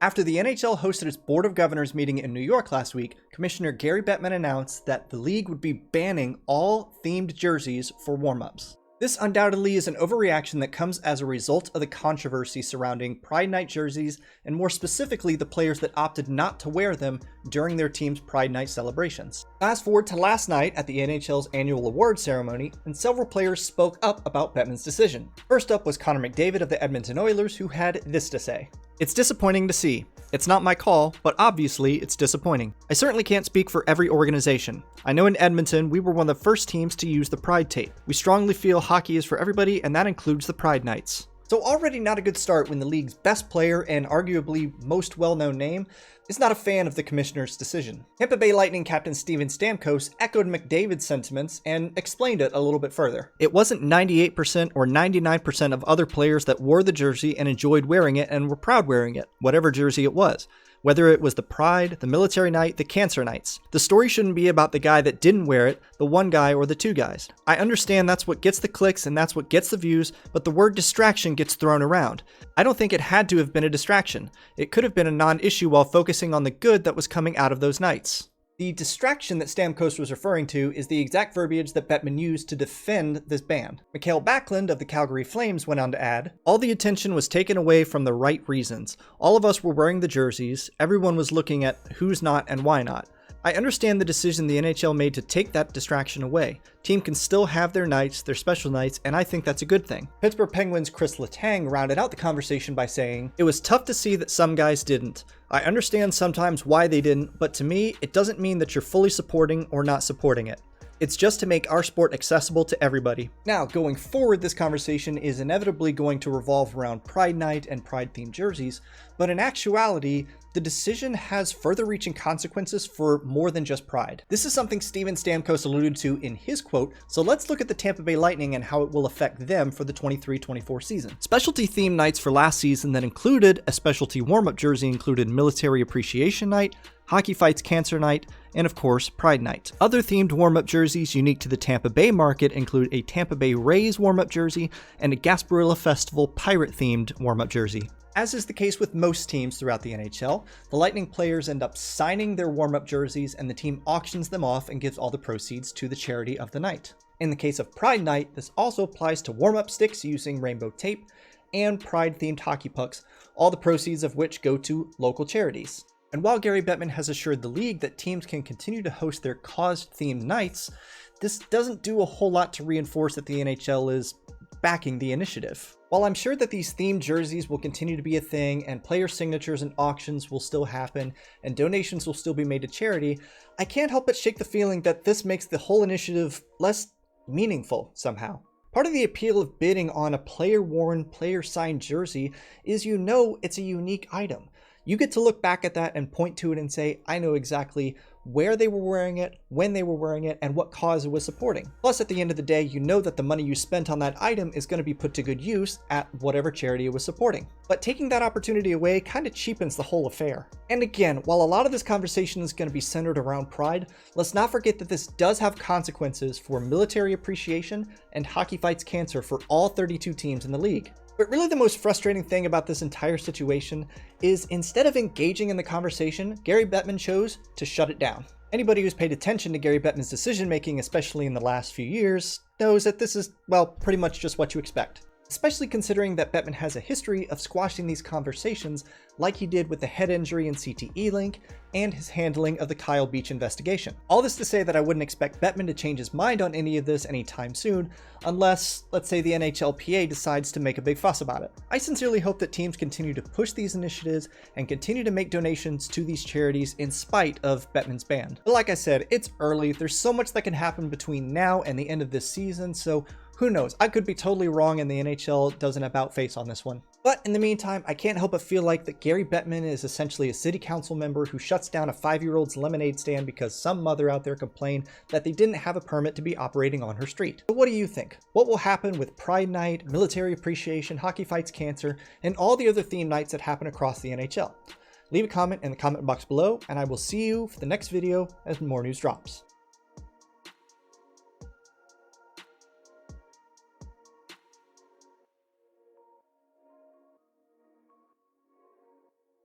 After the NHL hosted its Board of Governors meeting in New York last week, Commissioner Gary Bettman announced that the league would be banning all themed jerseys for warm-ups. This undoubtedly is an overreaction that comes as a result of the controversy surrounding Pride Night jerseys, and more specifically the players that opted not to wear them during their team's Pride Night celebrations. Fast forward to last night at the NHL's annual award ceremony, and several players spoke up about Bettman's decision. First up was Connor McDavid of the Edmonton Oilers, who had this to say. "It's disappointing to see. It's not my call, but obviously it's disappointing. I certainly can't speak for every organization. I know in Edmonton, we were one of the first teams to use the Pride tape. We strongly feel hockey is for everybody, and that includes the Pride Nights." So already not a good start when the league's best player and arguably most well-known name is not a fan of the commissioner's decision. Tampa Bay Lightning captain Steven Stamkos echoed McDavid's sentiments and explained it a little bit further. "It wasn't 98% or 99% of other players that wore the jersey and enjoyed wearing it and were proud wearing it, whatever jersey it was. Whether it was the Pride, the Military Night, the Cancer Nights. The story shouldn't be about the guy that didn't wear it, the one guy or the two guys. I understand that's what gets the clicks and that's what gets the views, but the word distraction gets thrown around. I don't think it had to have been a distraction. It could have been a non-issue while focusing on the good that was coming out of those nights." The distraction that Stamkos was referring to is the exact verbiage that Bettman used to defend this ban. Mikael Backlund of the Calgary Flames went on to add, "All the attention was taken away from the right reasons. All of us were wearing the jerseys, everyone was looking at who's not and why not. I understand the decision the NHL made to take that distraction away. Team can still have their nights, their special nights, and I think that's a good thing." Pittsburgh Penguins' Chris Letang rounded out the conversation by saying, "It was tough to see that some guys didn't. I understand sometimes why they didn't, but to me, it doesn't mean that you're fully supporting or not supporting it. It's just to make our sport accessible to everybody." Now, going forward, this conversation is inevitably going to revolve around Pride Night and Pride-themed jerseys, but in actuality, the decision has further-reaching consequences for more than just Pride. This is something Steven Stamkos alluded to in his quote, so let's look at the Tampa Bay Lightning and how it will affect them for the 23-24 season. Specialty-themed nights for last season that included a specialty warm-up jersey included Military Appreciation Night, Hockey Fights Cancer Night, and of course, Pride Night. Other themed warm-up jerseys unique to the Tampa Bay market include a Tampa Bay Rays warm-up jersey and a Gasparilla Festival pirate-themed warm-up jersey. As is the case with most teams throughout the NHL, the Lightning players end up signing their warm-up jerseys and the team auctions them off and gives all the proceeds to the charity of the night. In the case of Pride Night, this also applies to warm-up sticks using rainbow tape and Pride-themed hockey pucks, all the proceeds of which go to local charities. And while Gary Bettman has assured the league that teams can continue to host their cause-themed nights, this doesn't do a whole lot to reinforce that the NHL is backing the initiative. While I'm sure that these themed jerseys will continue to be a thing and player signatures and auctions will still happen and donations will still be made to charity, I can't help but shake the feeling that this makes the whole initiative less meaningful somehow. Part of the appeal of bidding on a player-worn, player-signed jersey is it's a unique item. You get to look back at that and point to it and say, I know exactly where they were wearing it, when they were wearing it, and what cause it was supporting. Plus, at the end of the day, you know that the money you spent on that item is going to be put to good use at whatever charity it was supporting. But taking that opportunity away kind of cheapens the whole affair. And again, while a lot of this conversation is going to be centered around Pride, let's not forget that this does have consequences for Military Appreciation and Hockey Fights Cancer for all 32 teams in the league. But really the most frustrating thing about this entire situation is instead of engaging in the conversation, Gary Bettman chose to shut it down. Anybody who's paid attention to Gary Bettman's decision making, especially in the last few years, knows that this is, well, pretty much just what you expect. Especially considering that Bettman has a history of squashing these conversations like he did with the head injury in CTE Link and his handling of the Kyle Beach investigation. All this to say that I wouldn't expect Bettman to change his mind on any of this anytime soon, unless, let's say, the NHLPA decides to make a big fuss about it. I sincerely hope that teams continue to push these initiatives and continue to make donations to these charities in spite of Bettman's ban. But like I said, it's early, there's so much that can happen between now and the end of this season, so who knows? I could be totally wrong and the NHL does an about-face on this one. But in the meantime, I can't help but feel like that Gary Bettman is essentially a city council member who shuts down a 5-year-old's lemonade stand because some mother out there complained that they didn't have a permit to be operating on her street. But what do you think? What will happen with Pride Night, Military Appreciation, Hockey Fights Cancer, and all the other theme nights that happen across the NHL? Leave a comment in the comment box below, and I will see you for the next video as more news drops.